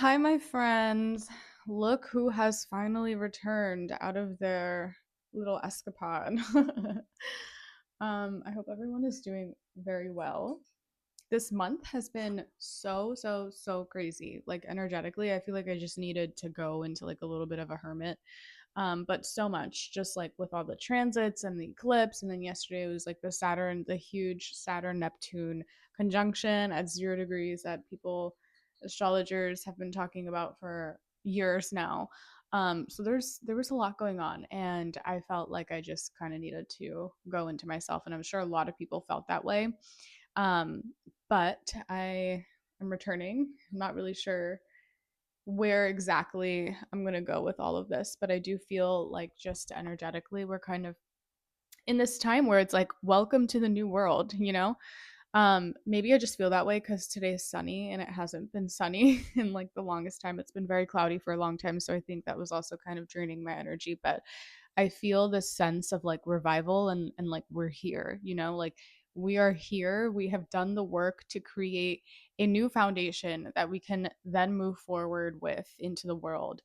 Hi, my friends. Look who has finally returned out of their little escapade. I hope everyone is doing very well. This month has been so crazy. Like energetically, I feel like I just needed to go into like a little bit of a hermit. But so much, just like with all the transits and the eclipse. And then yesterday it was like the huge Saturn Neptune conjunction at 0 degrees that astrologers have been talking about for years now. So there was a lot going on, and I felt like I just kind of needed to go into myself, and I'm sure a lot of people felt that way. Um, but I am returning. I'm not really sure where exactly I'm going to go with all of this, but I do feel like just energetically, we're kind of in this time where it's like, welcome to the new world, you know? Maybe I just feel that way because today is sunny and it hasn't been sunny in like the longest time. It's been very cloudy for a long time. So I think that was also kind of draining my energy. But I feel this sense of like revival and like we're here, like we are here. We have done the work to create a new foundation that we can then move forward with into the world.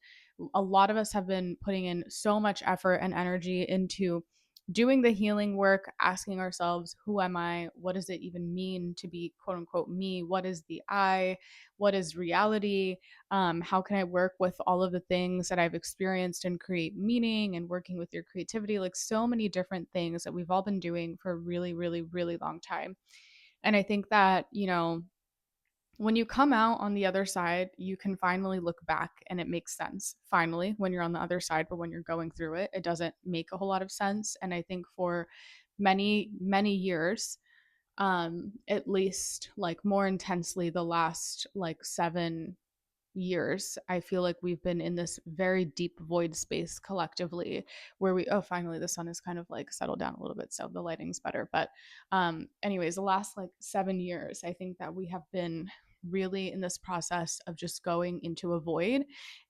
A lot of us have been putting in so much effort and energy into doing the healing work, asking ourselves, who am I? What does it even mean to be quote unquote me? What is the I? What is reality? How can I work with all of the things that I've experienced and create meaning and working with your creativity? Like so many different things that we've all been doing for a really long time. And I think that, when you come out on the other side, you can finally look back and it makes sense. Finally, when you're on the other side, but when you're going through it, it doesn't make a whole lot of sense. And I think for many years, at least like more intensely the last like 7 years, I feel like we've been in this very deep void space collectively where finally the sun is kind of like settled down a little bit. So the lighting's better. But, anyways, the last like 7 years, I think that we have been really in this process of just going into a void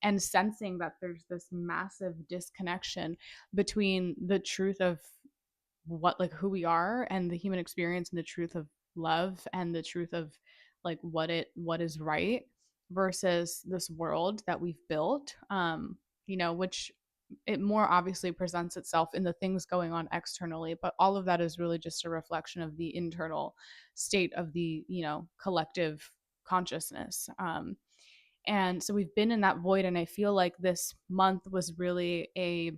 and sensing that there's this massive disconnection between the truth of what like who we are and the human experience and the truth of love and the truth of like what is right versus this world that we've built, which it more obviously presents itself in the things going on externally, but all of that is really just a reflection of the internal state of the collective consciousness. And so we've been in that void, and I feel like this month was really a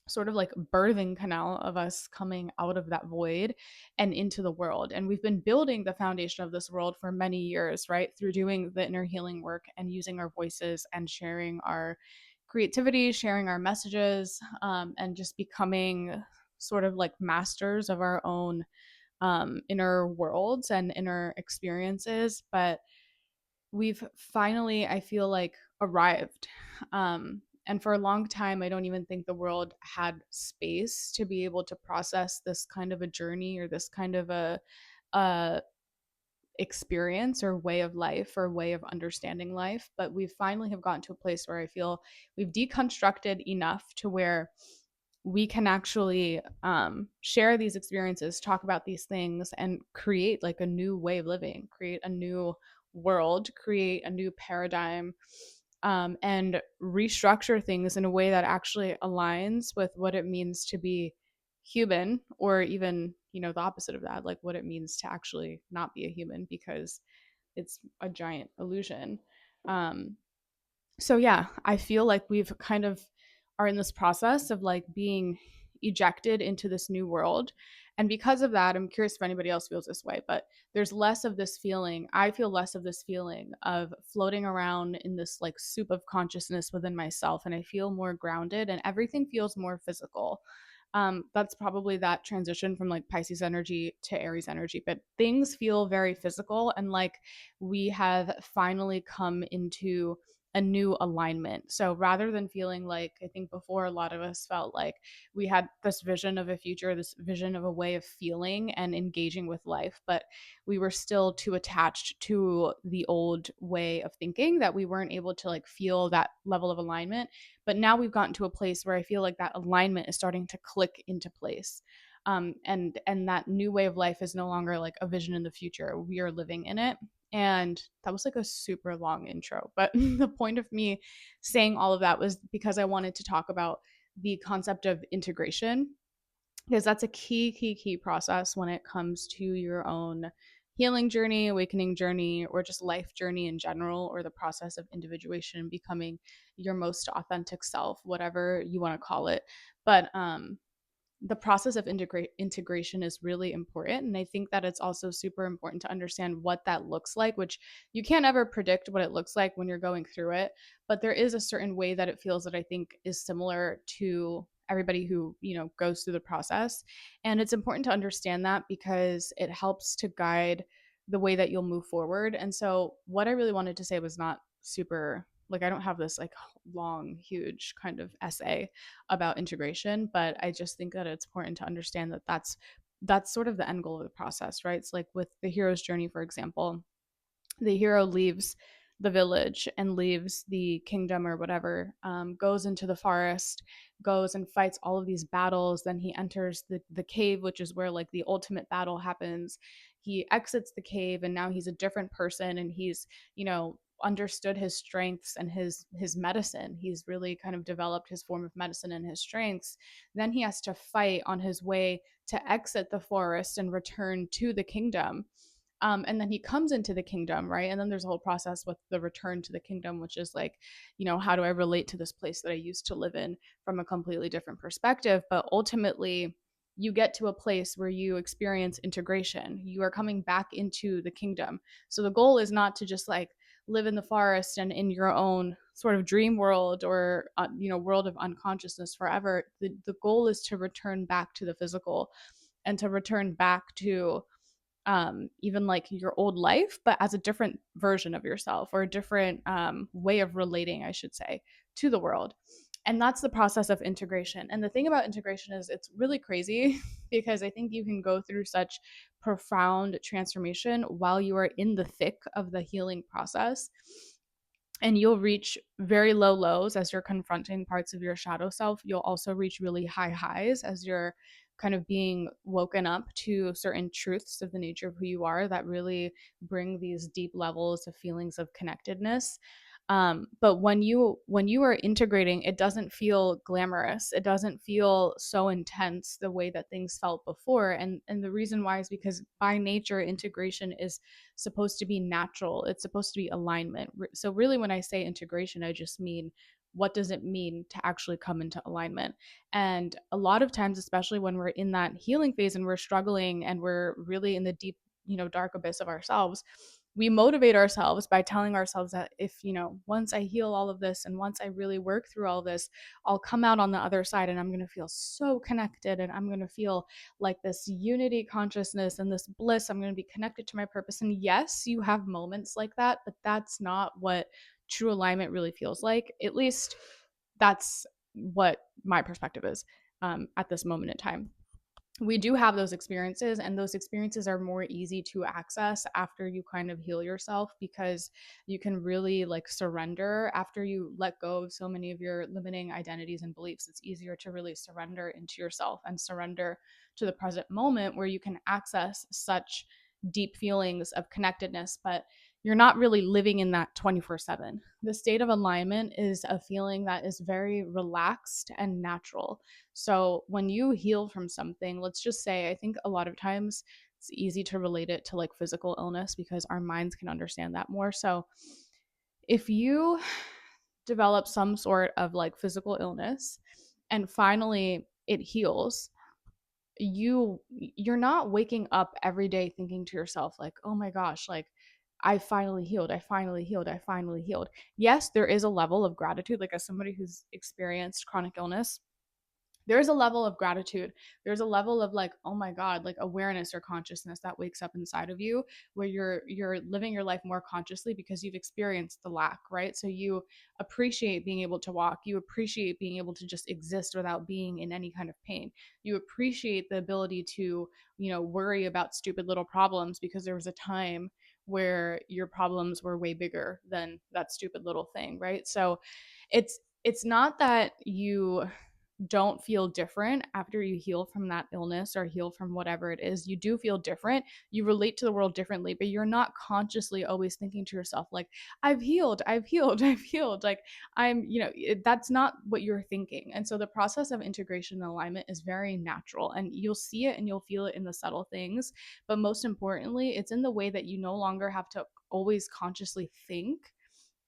sort of like birthing canal of us coming out of that void and into the world. And we've been building the foundation of this world for many years, right? Through doing the inner healing work and using our voices and sharing our creativity, sharing our messages, and just becoming sort of like masters of our own inner worlds and inner experiences. But we've finally, I feel like, arrived. And for a long time, I don't even think the world had space to be able to process this kind of a journey or this kind of a experience or way of life or way of understanding life. But we finally have gotten to a place where I feel we've deconstructed enough to where we can actually share these experiences, talk about these things, and create like a new way of living, create a new world, create a new paradigm, and restructure things in a way that actually aligns with what it means to be human, or even, the opposite of that, like what it means to actually not be a human because it's a giant illusion. Um, so yeah, I feel like we've kind of are in this process of like being ejected into this new world. And because of that, I'm curious if anybody else feels this way, but there's less of this feeling. I feel less of this feeling of floating around in this like soup of consciousness within myself. And I feel more grounded and everything feels more physical. That's probably that transition from like Pisces energy to Aries energy, but things feel very physical and like we have finally come into a new alignment. So rather than feeling like, I think before a lot of us felt like we had this vision of a future, this vision of a way of feeling and engaging with life, but we were still too attached to the old way of thinking that we weren't able to like feel that level of alignment. But now we've gotten to a place where I feel like that alignment is starting to click into place. And that new way of life is no longer like a vision in the future. We are living in it. And that was like a super long intro. But the point of me saying all of that was because I wanted to talk about the concept of integration, because that's a key process when it comes to your own healing journey, awakening journey, or just life journey in general, or the process of individuation, becoming your most authentic self, whatever you want to call it. But the process of integration is really important, and I think that it's also super important to understand what that looks like, which you can't ever predict what it looks like when you're going through it, but there is a certain way that it feels that I think is similar to everybody who goes through the process. And it's important to understand that because it helps to guide the way that you'll move forward. And so what I really wanted to say was not super, like, I don't have this like long huge kind of essay about integration, but I just think that it's important to understand that that's sort of the end goal of the process, right? It's like with the hero's journey, for example, the hero leaves the village and leaves the kingdom or whatever, goes into the forest, goes and fights all of these battles. Then he enters the cave, which is where like the ultimate battle happens. He exits the cave and now he's a different person, and he's, understood his strengths and his medicine. He's really kind of developed his form of medicine and his strengths. Then he has to fight on his way to exit the forest and return to the kingdom. And then he comes into the kingdom, right? And then there's a whole process with the return to the kingdom, which is like, how do I relate to this place that I used to live in from a completely different perspective? But ultimately, you get to a place where you experience integration. You are coming back into the kingdom. So the goal is not to just like live in the forest and in your own sort of dream world or world of unconsciousness forever. The goal is to return back to the physical and to return back to even like your old life, but as a different version of yourself, or a different way of relating, I should say, to the world. And that's the process of integration. And the thing about integration is it's really crazy because I think you can go through such profound transformation while you are in the thick of the healing process, and you'll reach very low lows as you're confronting parts of your shadow self. You'll also reach really high highs as you're kind of being woken up to certain truths of the nature of who you are that really bring these deep levels of feelings of connectedness. But when you are integrating, it doesn't feel glamorous. It doesn't feel so intense the way that things felt before. And the reason why is because by nature, integration is supposed to be natural. It's supposed to be alignment. So really, when I say integration, I just mean, what does it mean to actually come into alignment? And a lot of times, especially when we're in that healing phase and we're struggling and we're really in the deep, dark abyss of ourselves, we motivate ourselves by telling ourselves that if, once I heal all of this and once I really work through all this, I'll come out on the other side and I'm going to feel so connected, and I'm going to feel like this unity consciousness and this bliss. I'm going to be connected to my purpose. And yes, you have moments like that, but that's not what true alignment really feels like. At least that's what my perspective is at this moment in time. We do have those experiences, and those experiences are more easy to access after you kind of heal yourself, because you can really like surrender after you let go of so many of your limiting identities and beliefs. It's easier to really surrender into yourself and surrender to the present moment, where you can access such deep feelings of connectedness, but you're not really living in that 24/7. The state of alignment is a feeling that is very relaxed and natural. So when you heal from something, let's just say, I think a lot of times it's easy to relate it to like physical illness because our minds can understand that more. So if you develop some sort of like physical illness and finally it heals, you're not waking up every day thinking to yourself like, oh my gosh, like I finally healed, I finally healed, I finally healed. Yes, there is a level of gratitude, like as somebody who's experienced chronic illness, there's a level of gratitude. There's a level of like, oh my god, like awareness or consciousness that wakes up inside of you, where you're living your life more consciously because you've experienced the lack, right? So you appreciate being able to walk, you appreciate being able to just exist without being in any kind of pain. You appreciate the ability to, worry about stupid little problems because there was a time where your problems were way bigger than that stupid little thing, right? So it's not that you don't feel different after you heal from that illness or heal from whatever it is. You do feel different. You relate to the world differently, but you're not consciously always thinking to yourself, like, I've healed, I've healed, I've healed. Like, that's not what you're thinking. And so the process of integration and alignment is very natural, and you'll see it and you'll feel it in the subtle things. But most importantly, it's in the way that you no longer have to always consciously think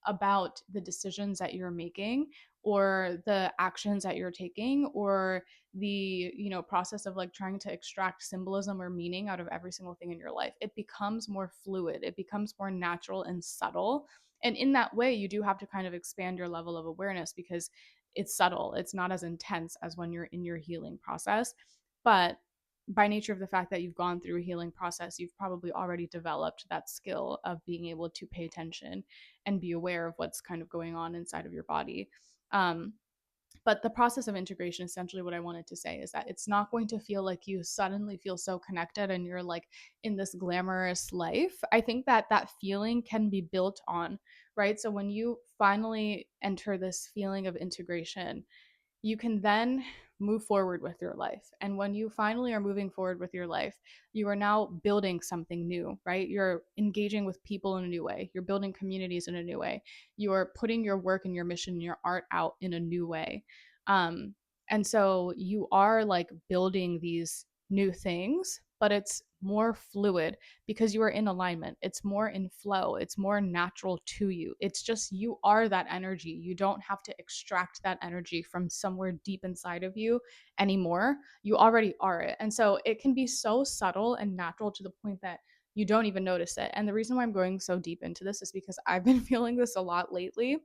about the decisions that you're making or the actions that you're taking or the process of like trying to extract symbolism or meaning out of every single thing in your life. It becomes more fluid, it becomes more natural and subtle, and in that way you do have to kind of expand your level of awareness because it's subtle, it's not as intense as when you're in your healing process. But by nature of the fact that you've gone through a healing process, you've probably already developed that skill of being able to pay attention and be aware of what's kind of going on inside of your body. Um, but the process of integration, essentially, what I wanted to say is that it's not going to feel like you suddenly feel so connected and you're like in this glamorous life. I think that that feeling can be built on, right? So when you finally enter this feeling of integration, you can then move forward with your life. And when you finally are moving forward with your life, you are now building something new, right? You're engaging with people in a new way. You're building communities in a new way. You are putting your work and your mission and your art out in a new way. Um, and so you are like building these new things, but it's more fluid because you are in alignment. It's more in flow. It's more natural to you. It's just you are that energy. You don't have to extract that energy from somewhere deep inside of you anymore. You already are it. And so it can be so subtle and natural to the point that you don't even notice it. And the reason why I'm going so deep into this is because I've been feeling this a lot lately,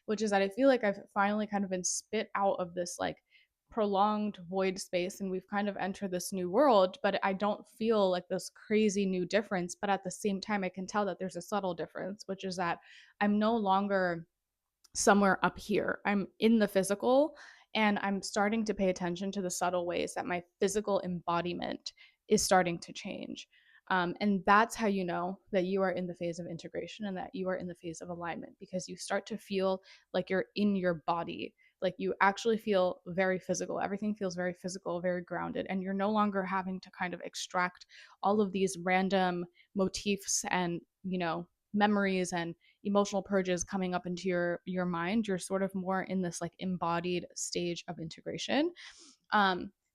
which is that I feel like I've finally kind of been spit out of this like prolonged void space and we've kind of entered this new world, but I don't feel like this crazy new difference. But at the same time, I can tell that there's a subtle difference, which is that I'm no longer somewhere up here. I'm in the physical and I'm starting to pay attention to the subtle ways that my physical embodiment is starting to change. And that's how you know that you are in the phase of integration and that you are in the phase of alignment because you start to feel like you're in your body. Like you actually feel very physical. Everything feels very physical, very grounded. And you're no longer having to kind of extract all of these random motifs and, memories and emotional purges coming up into your mind. You're sort of more in this like embodied stage of integration.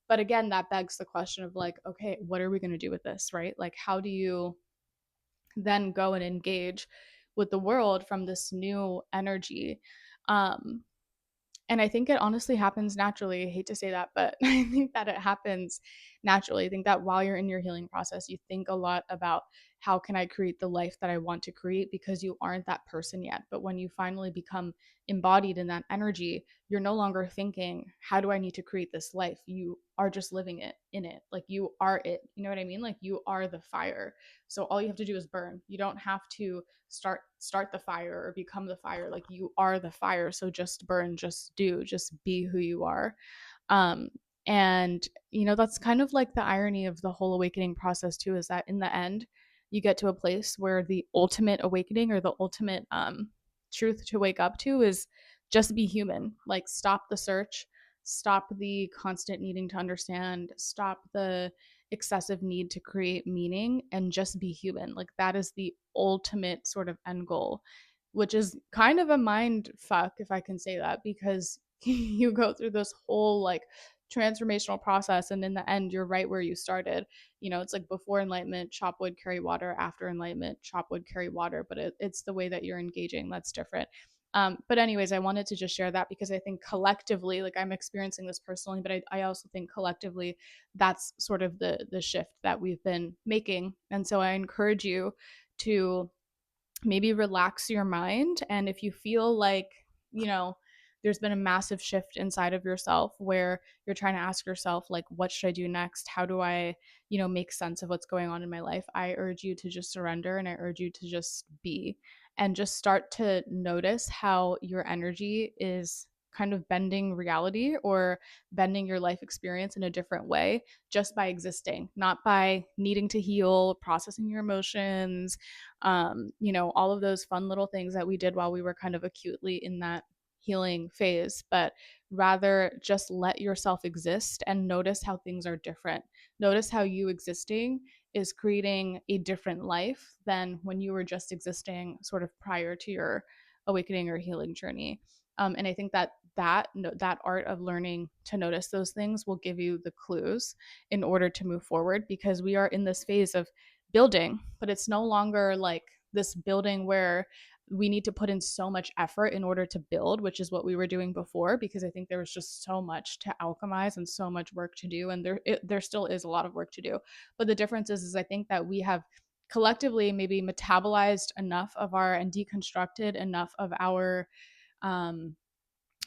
But again, that begs the question of like, okay, what are we going to do with this, right? Like, how do you then go and engage with the world from this new energy? um and I think it honestly happens naturally. I hate to say that, but I think that it happens naturally. I think that while you're in your healing process, you think a lot about how can I create the life that I want to create because you aren't that person yet. But when you finally become embodied in that energy, you're no longer thinking, how do I need to create this life? You are just living it in it. Like you are it. You know what I mean? Like you are the fire. So all you have to do is burn. You don't have to start the fire or become the fire. Like you are the fire, so just burn, just do, just be who you are. um and that's kind of like the irony of the whole awakening process too, is that in the end you get to a place where the ultimate awakening or the ultimate truth to wake up to is just be human. Like stop the search, stop the constant needing to understand, stop the excessive need to create meaning, and just be human. Like that is the ultimate sort of end goal, which is kind of a mind fuck, if I can say that, because you go through this whole like transformational process and in the end you're right where you started. It's like before enlightenment, chop wood, carry water. After enlightenment, chop wood, carry water. But it's the way that you're engaging that's different. But anyways, I wanted to just share that because I think collectively, like I'm experiencing this personally, but I also think collectively that's sort of the shift that we've been making. And so I encourage you to maybe relax your mind. And if you feel like, you know, there's been a massive shift inside of yourself where you're trying to ask yourself, like, what should I do next? How do I, make sense of what's going on in my life? I urge you to just surrender and I urge you to just be and just start to notice how your energy is kind of bending reality or bending your life experience in a different way just by existing, not by needing to heal, processing your emotions, all of those fun little things that we did while we were kind of acutely in that healing phase, but rather just let yourself exist and notice how things are different. Notice how you existing is creating a different life than when you were just existing sort of prior to your awakening or healing journey. And I think that that art of learning to notice those things will give you the clues in order to move forward, because we are in this phase of building, but it's no longer like this building where we need to put in so much effort in order to build, which is what we were doing before, because I think there was just so much to alchemize and so much work to do, and there still is a lot of work to do. But the difference is I think that we have collectively maybe metabolized enough of our and deconstructed enough of our um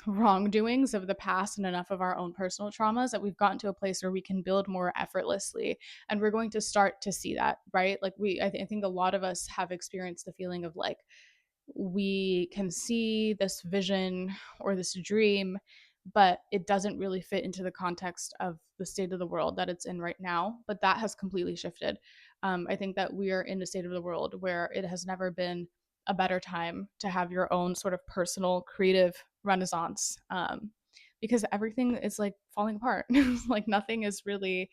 wrongdoings of the past and enough of our own personal traumas that we've gotten to a place where we can build more effortlessly, and we're going to start to see that, right? Like I think a lot of us have experienced the feeling of like we can see this vision or this dream, but it doesn't really fit into the context of the state of the world that it's in right now. But that has completely shifted. I think that we are in a state of the world where it has never been a better time to have your own sort of personal creative renaissance, because everything is like falling apart. Like nothing is really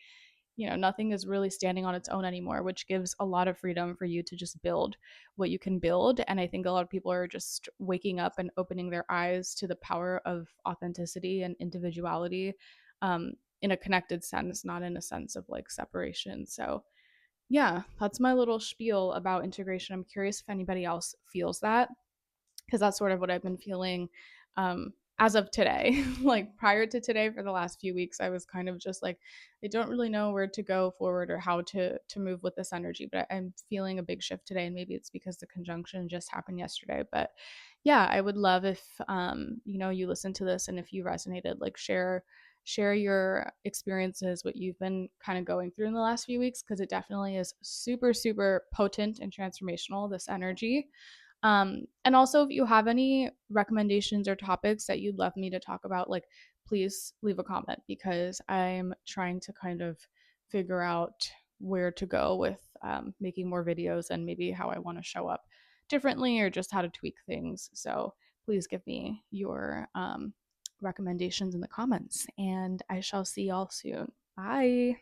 standing on its own anymore, which gives a lot of freedom for you to just build what you can build. And I think a lot of people are just waking up and opening their eyes to the power of authenticity and individuality, um, in a connected sense, not in a sense of like separation. So, yeah, that's my little spiel about integration. I'm curious if anybody else feels that, because that's sort of what I've been feeling, as of today. Like prior to today, for the last few weeks, I was kind of just like, I don't really know where to go forward or how to move with this energy. But I'm feeling a big shift today, and maybe it's because the conjunction just happened yesterday. But yeah, I would love if you listen to this, and if you resonated, like share your experiences, what you've been kind of going through in the last few weeks, because it definitely is super super potent and transformational, this energy. And also, if you have any recommendations or topics that you'd love me to talk about, like please leave a comment, because I'm trying to kind of figure out where to go with making more videos, and maybe how I want to show up differently, or just how to tweak things. So please give me your recommendations in the comments, and I shall see y'all soon. Bye.